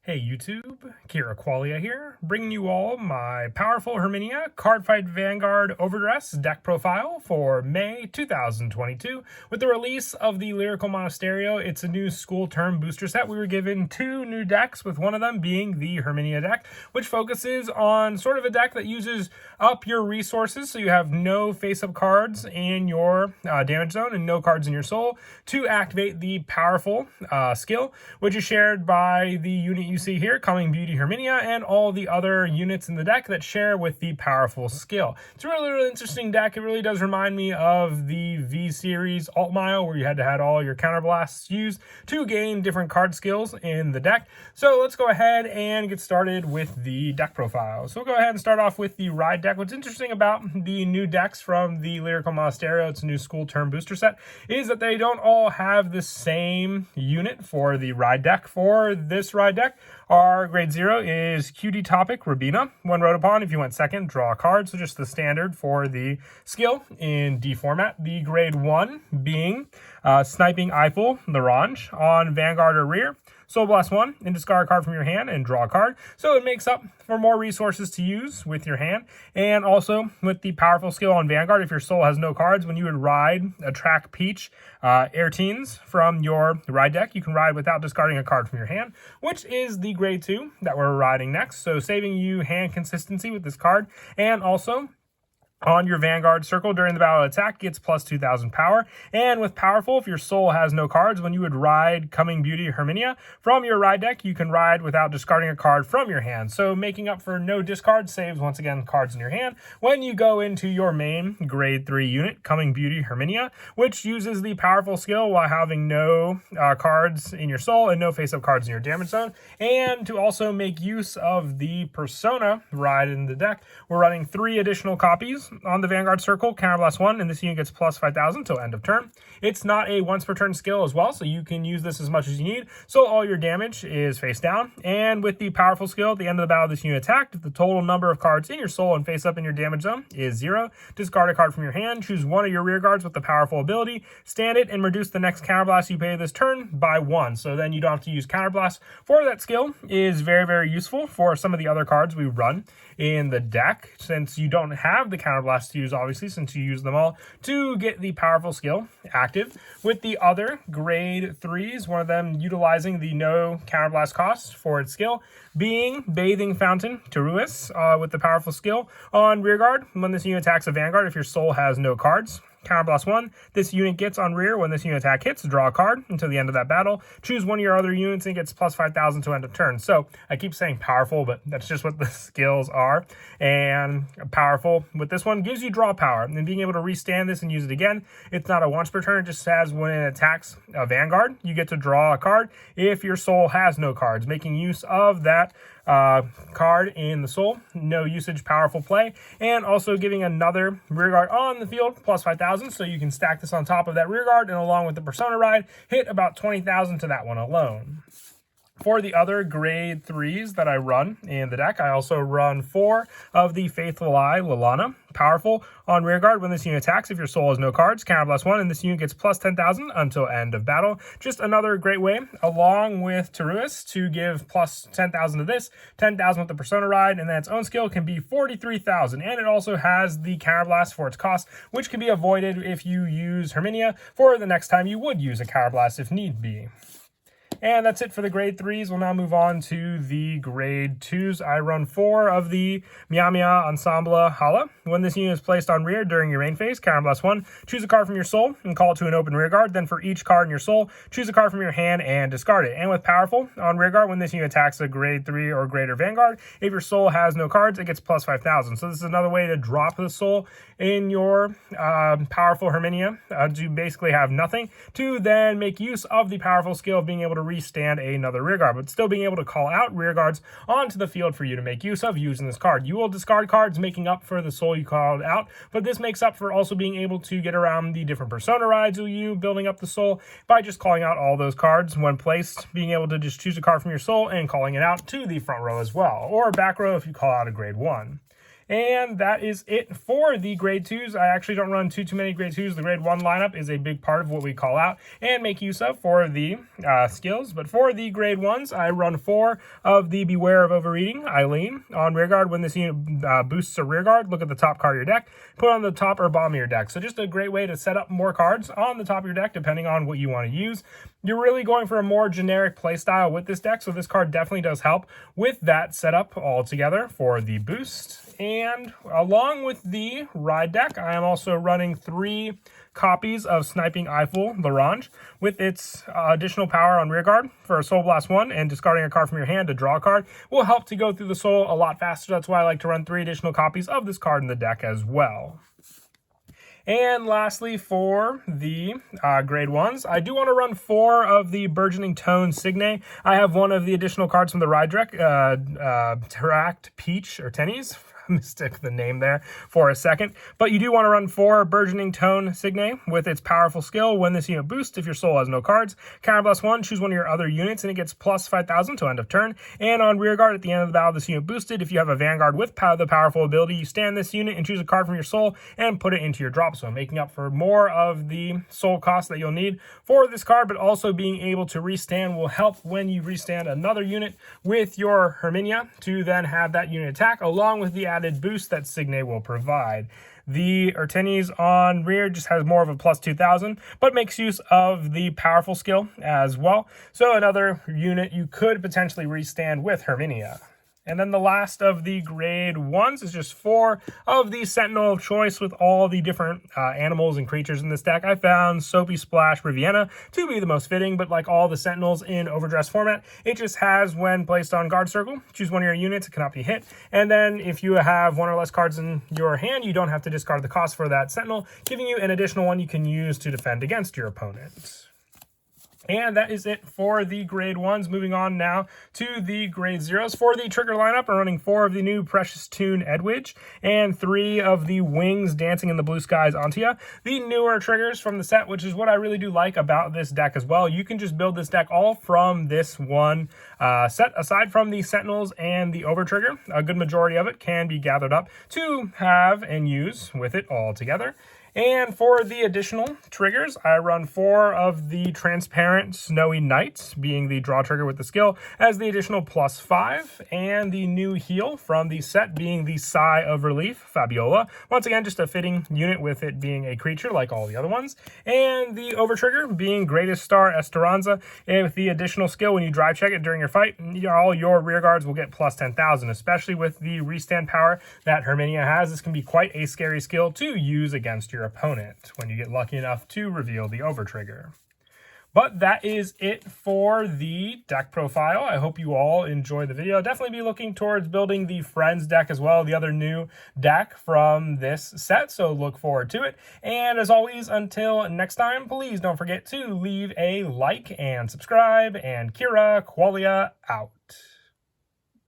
Hey YouTube, Kira Qualia here, bringing you all my powerful Herminia Cardfight Vanguard Overdress deck profile for May 2022. With the release of the Lyrical Monasterio, it's a new school term booster set. We were given two new decks, with one of them being the Herminia deck, which focuses on sort of a deck that uses up your resources, so you have no face-up cards in your damage zone and no cards in your soul, to activate the powerful skill, which is shared by the unit you see here, Coming Beauty Herminia, and all the other units in the deck that share with the powerful skill. It's a really interesting deck. It really does remind me of the V-Series Alt Mile, where you had to have all your counterblasts used to gain different card skills in the deck. So let's go ahead and get started with the deck profile. So we'll go ahead and start off with the Ride deck. What's interesting about the new decks from the Lyrical Monasterio, it's a new school term booster set, is that they don't all have the same unit for the Ride deck. For this Ride deck, our grade 0 is QD Topic Rabina. When wrote upon, if you went second, draw a card. So just the standard for the skill in D format. The grade 1 being Sniping Eiffel Larange. On Vanguard or rear, Soul Blast 1 and discard a card from your hand and draw a card. So it makes up for more resources to use with your hand. And also with the powerful skill on Vanguard, if your soul has no cards, when you would ride a Track Peach Air Teens from your Ride deck, you can ride without discarding a card from your hand, which is the grade 2 that we're riding next. So saving you hand consistency with this card. And also, on your Vanguard circle during the battle attack, gets plus 2,000 power. And with powerful, if your soul has no cards, when you would ride Coming Beauty Herminia from your Ride deck, you can ride without discarding a card from your hand. So making up for no discard, saves once again cards in your hand when you go into your main grade 3 unit, Coming Beauty Herminia, which uses the powerful skill while having no cards in your soul and no face-up cards in your damage zone. And to also make use of the Persona Ride in the deck, we're running 3 additional copies on the Vanguard circle, Counterblast 1, and this unit gets plus 5,000 till end of turn. It's not a once per turn skill as well, so you can use this as much as you need. So all your damage is face down. And with the powerful skill, at the end of the battle, this unit attacked, if the total number of cards in your soul and face up in your damage zone is 0, discard a card from your hand, choose one of your rear guards with the powerful ability, stand it, and reduce the next counterblast you pay this turn by 1. So then you don't have to use counterblast for that skill. Is very useful for some of the other cards we run in the deck, since you don't have the counterblast to use, obviously, since you use them all to get the powerful skill active. With the other grade 3s, one of them utilizing the no counterblast cost for its skill, being Bathing Fountain Teruis with the powerful skill on rearguard. When this unit attacks a Vanguard, if your soul has no cards, Counterblast 1, this unit gets on rear. When this unit attack hits, draw a card until the end of that battle. Choose one of your other units and gets plus 5,000 to end of turn. So I keep saying powerful, but that's just what the skills are. And powerful with this one gives you draw power. And being able to restand this and use it again, it's not a once per turn. It just says when it attacks a Vanguard, you get to draw a card if your soul has no cards, making use of that card in the soul. No usage, powerful play, and also giving another rearguard on the field plus 5,000, so you can stack this on top of that rearguard, and along with the Persona Ride, hit about 20,000 to that one alone. For the other grade 3s that I run in the deck, I also run 4 of the Faithful Eye Lalana. Powerful on rearguard, when this unit attacks, if your soul has no cards, counterblast 1, and this unit gets plus 10,000 until end of battle. Just another great way, along with Teruis, to give plus 10,000 to this, 10,000 with the Persona Ride, and then its own skill can be 43,000. And it also has the counterblast for its cost, which can be avoided if you use Herminia for the next time you would use a counterblast if need be. And that's it for the grade 3s. We'll now move on to the grade 2s. I run 4 of the Mia Ensemble Hala. When this unit is placed on rear during your main phase, Counterblast 1, choose a card from your soul and call it to an open rearguard. Then for each card in your soul, choose a card from your hand and discard it. And with powerful on rearguard, when this unit attacks a grade 3 or greater Vanguard, if your soul has no cards, it gets plus 5,000. So this is another way to drop the soul in your powerful Herminia to basically have nothing, to then make use of the powerful skill of being able to restand another rearguard, but still being able to call out rearguards onto the field for you to make use of using this card. You will discard cards making up for the soul you called out, but this makes up for also being able to get around the different Persona Rides of you building up the soul by just calling out all those cards when placed, being able to just choose a card from your soul and calling it out to the front row as well, or back row if you call out a grade 1. And that is it for the grade 2s. I actually don't run too many grade 2s. The grade 1 lineup is a big part of what we call out and make use of for the skills. But for the grade 1s, I run 4 of the Beware of Overeating, Eileen. On rearguard, when this unit boosts a rearguard, look at the top card of your deck, put on the top or bottom of your deck. So just a great way to set up more cards on the top of your deck depending on what you want to use. You're really going for a more generic playstyle with this deck, so this card definitely does help with that setup altogether for the boost. And along with the ride deck, I am also running 3 copies of Sniping Eiffel Larange with its additional power on rearguard for a Soul Blast 1, and discarding a card from your hand to draw a card will help to go through the soul a lot faster. That's why I like to run 3 additional copies of this card in the deck as well. And lastly, for the grade 1s, I do want to run 4 of the Burgeoning Tone Signe. I have 1 of the additional cards from the ride deck, Teract Peach or Tennies. Stick the name there for a second, but you do want to run 4 Burgeoning Tone Signe with its powerful skill. When this unit boosts, if your soul has no cards, counterblast 1, choose one of your other units, and it gets plus 5,000 to end of turn. And on rearguard, at the end of the battle, this unit boosted. If you have a Vanguard with the powerful ability, you stand this unit and choose a card from your soul and put it into your drop zone, making up for more of the soul cost that you'll need for this card. But also being able to restand will help when you restand another unit with your Herminia to then have that unit attack, along with the added boost that Signe will provide. The Tennies on rear just has more of a plus 2,000, but makes use of the powerful skill as well. So another unit you could potentially restand with Herminia. And then the last of the grade 1s is just 4 of the Sentinel of Choice with all the different animals and creatures in this deck. I found Soapy Splash Riviera to be the most fitting, but like all the Sentinels in Overdress format, it just has, when placed on guard circle, choose one of your units, it cannot be hit. And then if you have 1 or less cards in your hand, you don't have to discard the cost for that Sentinel, giving you an additional one you can use to defend against your opponent. And that is it for the grade 1s. Moving on now to the grade 0s. For the trigger lineup, I'm running 4 of the new Precious Tune Edwidge and 3 of the Wings Dancing in the Blue Skies Antia. The newer triggers from the set, which is what I really do like about this deck as well. You can just build this deck all from this one set, aside from the Sentinels and the Overtrigger. A good majority of it can be gathered up to have and use with it all together. And for the additional triggers, I run 4 of the Transparent Snowy Knights, being the draw trigger with the skill, as the additional plus 5, and the new heal from the set being the Sigh of Relief, Fabiola. Once again, just a fitting unit with it being a creature like all the other ones. And the Overtrigger being Greatest Star Esperanza, and with the additional skill, when you drive check it during your fight, all your rear guards will get plus 10,000, especially with the restand power that Herminia has. This can be quite a scary skill to use against your opponent when you get lucky enough to reveal the Overtrigger. But that is it for the deck profile. I hope you all enjoyed the video. Definitely be looking towards building the Friends deck as well, the other new deck from this set, so look forward to it. And as always, until next time, please don't forget to leave a like and subscribe, and Kira Qualia out.